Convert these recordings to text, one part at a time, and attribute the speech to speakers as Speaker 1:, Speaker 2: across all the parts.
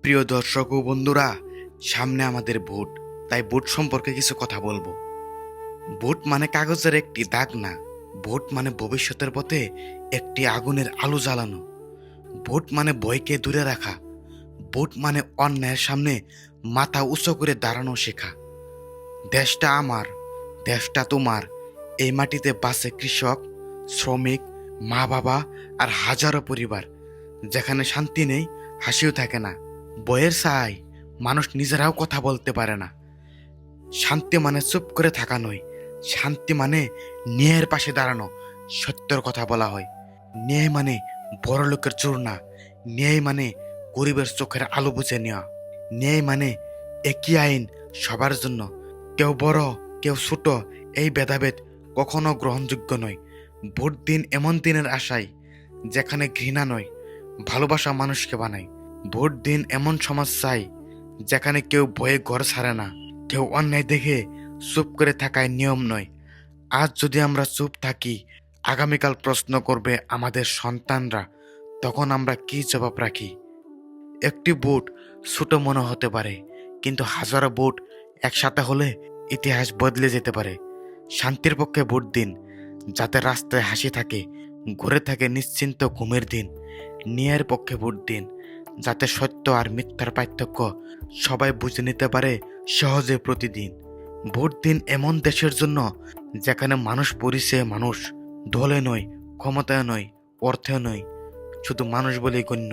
Speaker 1: প্রিয় দর্শক ও বন্ধুরা, সামনে আমাদের ভোট, তাই ভোট সম্পর্কে কিছু কথা বলবো। ভোট মানে কাগজের একটি দাগ না, ভোট মানে ভবিষ্যতের পথে একটি আগুনের আলো জ্বালানো। ভোট মানে ভয়কে দূরে রাখা। ভোট মানে অন্যায়ের সামনে মাথা উঁচু করে দাঁড়ানো শেখা। দেশটা আমার, দেশটা তোমার। এই মাটিতে বাসে কৃষক, শ্রমিক, মা বাবা আর হাজারো পরিবার। যেখানে শান্তি নেই, হাসিও থাকে না, বইয়ের ছায় মানুষ নিজেরাও কথা বলতে পারে না। শান্তি মানে চুপ করে থাকা নয়, শান্তি মানে ন্যায়ের পাশে দাঁড়ানো, সত্যের কথা বলা হয়। ন্যায় মানে বড় লোকের চোর না, ন্যায় মানে গরিবের চোখের আলো বুঝে নেওয়া। ন্যায় মানে একই আইন সবার জন্য, কেউ বড় কেউ ছোট, এই ভেদাভেদ কখনো গ্রহণযোগ্য নয়। ভোট দিন এমন দিনের আশায় যেখানে ঘৃণা নয়, ভালোবাসা মানুষকে বানায়। ভোট দিন এমন সমাজ চাই যেখানে কেউ ভয়ে ঘর ছাড়ে না, কেউ অন্যায় দেখে চুপ করে থাকায় নিয়ম নয়। আজ যদি আমরা চুপ থাকি, আগামীকাল প্রশ্ন করবে আমাদের সন্তানরা, তখন আমরা কি জবাব রাখি? একটি ভোট ছোট মনে হতে পারে, কিন্তু হাজারো ভোট একসাথে হলে ইতিহাস বদলে যেতে পারে। শান্তির পক্ষে ভোট দিন, যাতে রাস্তায় হাসি থাকে, ঘরে থাকে নিশ্চিন্ত ঘুমের দিন। ন্যায়ের পক্ষে ভোট দিন, যাতে সত্য আর মিথ্যার পার্থক্য সবাই বুঝে নিতে পারে সহজে প্রতিদিন। ভোট দিন এমন দেশের জন্য যেখানে মানুষ পরিচয়ে মানুষ, দলে নয়, ক্ষমতায় নয়, অর্থে নয়, শুধু মানুষ বলেই গণ্য।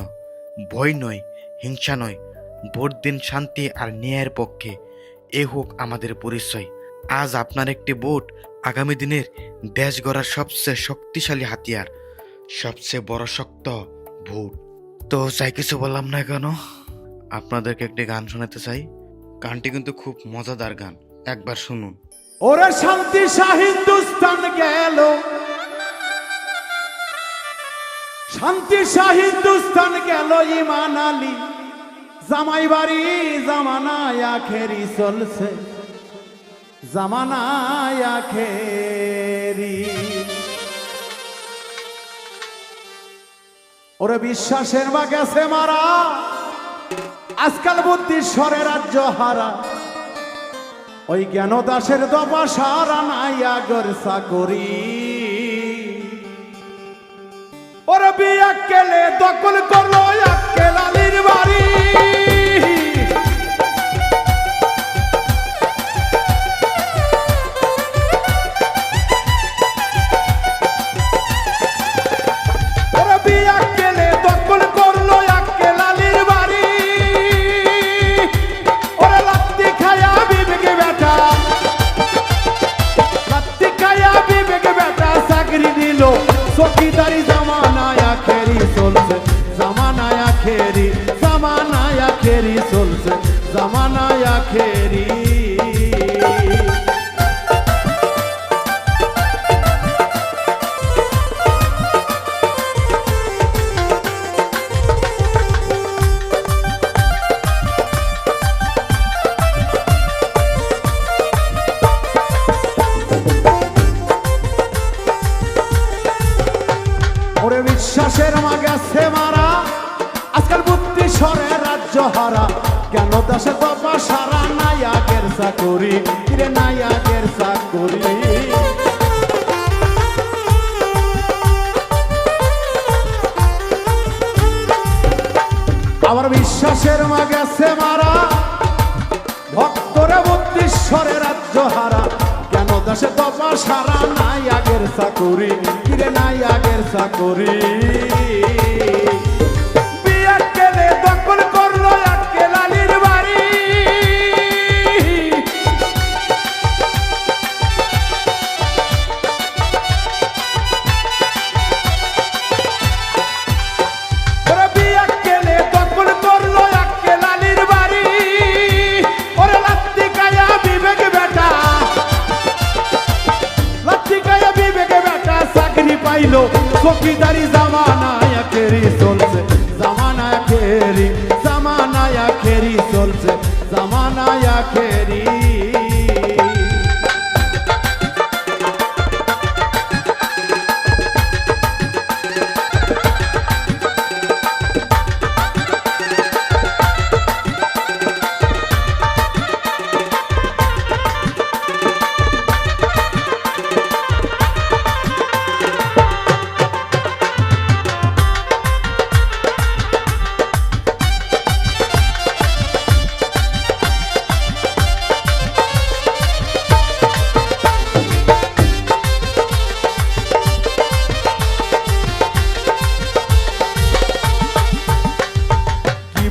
Speaker 1: ভয় নয়, হিংসা নয়, ভোট দিন শান্তি আর ন্যায়ের পক্ষে। এ হোক আমাদের পরিচয়। আজ আপনার একটি ভোট আগামী দিনের দেশ গড়ার সবচেয়ে শক্তিশালী হাতিয়ার, সবচেয়ে বড় শক্ত ভোট। তো যাই কিছু বললাম না কেন, আপনাদেরকে একটি গান শোনাতে চাই। গানটি কিন্তু খুব মজাদার গান, একবার শুনুন।
Speaker 2: ওরে শান্তি শাহ হিন্দুস্তান গেল, শান্তি শাহ হিন্দুস্তান গেল, ইমান আলী জামাই বাড়ি জামানায় আখেরি চলছে, জামানায় আখেরি। ওরে বিশ্বাসের বা গেছে মারা, আজকাল বুদ্ধি স্বরে রাজ্য হারা। ওই জ্ঞান দাসের দপা সারা নাই আগর চাকরি। ওরে বিয়া কেলে দখল করলো আক্কেল আলীর বাড়ি। ওরে বিয়া কেলে দখল করলো আক্কেল আলীর বাড়ি। ওরে লাত্তি খায়া বিবেকে বেটা, লাত্তি খায়া বিবেকে বেটা চাকরি দিল। চকিদারি জামানায় আখেরি চলছে, জামানায় আখেরি, জামানায় আখেরি চলছে, জামানায় আখেরি। ওরে বিশ্বাসের মা গেছে মারা, আজকাল বুদ্ধি স্বরে রাজ্য হারা। কেন দেশে দপা সারা নাই আগের চাকরি, রে নাই আগের চাকরি। আবার বিশ্বাসের মা গেছে মারা, ভক্তরে বুদ্ধি স্বরে রাজ্য হারা। কেন দেশে দপা সারা নাই আগের চাকরি, রে নাই আগের চাকরি। বিয়া কেলে দখল করলো আক্কেল আলীর বাড়ি। ওরে বিয়া কেলে দখল করলো আক্কেল আলীর বাড়ি। ওরে লাত্তি কায়া বিবেক বেটা, লাত্তি কায়া বিবেক বেটা চাকরি পাইলো। চকিদারি জামানায় আখেরি চলছে, জামানায় আখেরি, জামানায় আখেরি চলছে, জামানায় আখেরি।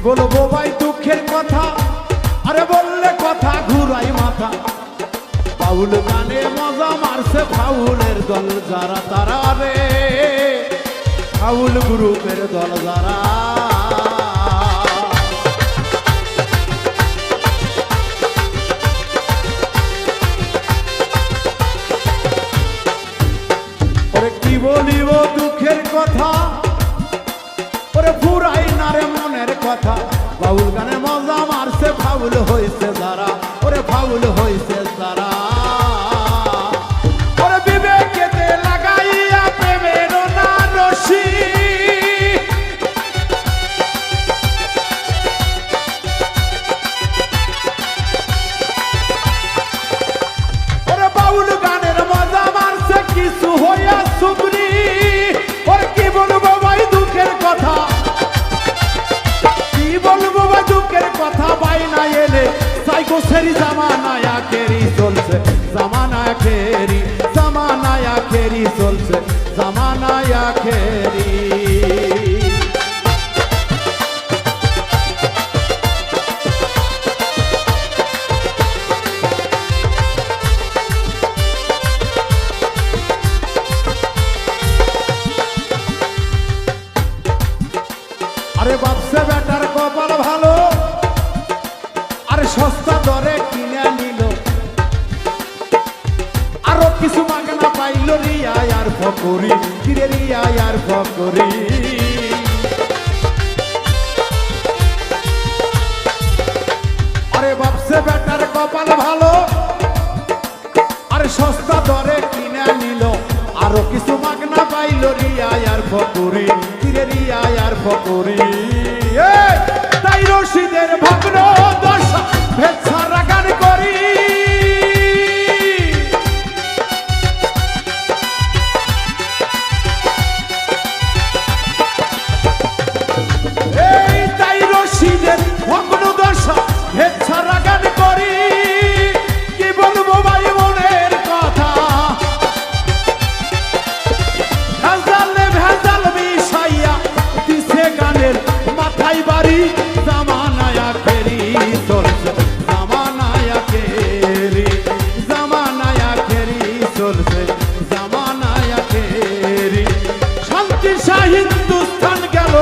Speaker 2: বলবো ভাই দুঃখের কথা, আরে বললে কথা ঘুরাই মাথা। বাউল গানে মজা মারছে ফাউলের দল যারা, তারা রে ফাউল গ্রুপের দল যারা। ওরে কি বলিব দুঃখের কথা, ওরে ফুরাই না রে মনের কথা। বাউল গানে মজা মারছে ফাউল হইছে যারা, ওরে ফাউল হইছে যারা। ওরে বিবেকেতে লাগাইয়া প্রেমের না রশি, ওরে বাউল গানের মজা মারছে কিছু হইয়া সুগরি। ওরে কি বলবো ভাই দুঃখের কথা, কি বলবো ভাই দুঃখের কথা। বাইনা এলে সাইকো সেরি জামানায় আখেরি চলছে, জামানায় আখেরি, জামানায় আখেরি চলছে, জামানায় আখেরি। আরে বাপসে বেটার কপাল ভালো, আরে সস্তা দরে কিনে নিল, আরো কিছু মাগনা পাইল রিয়া আর ফকরি, কিরে রিয়া আর ফকরি। আরে বাপসে বেটার কপাল ভালো, আরে সস্তা দরে কিনে নিল, আরো কিছু মাগনা পাইল রিয়া আর ফকরি, কিরে রিয়া আর ফকরি। তাই রশিদের ভগ্ন দশা ভেচ্ছারা গান করি, এই তাই রশিদের ভগ্ন দশা ভেচ্ছারা গান করি। কি বলবো ভাই মনের কথা, ভেজালে ভেজাল মিশাইয়া দিছে গানের মাথায় বাড়ি। জামানায় আখেরি চলছে, জামানায় আখেরি, জামানায় আখেরি চলছে, জামানায় আখেরি। শান্তি শাহ হিন্দুস্তান গেল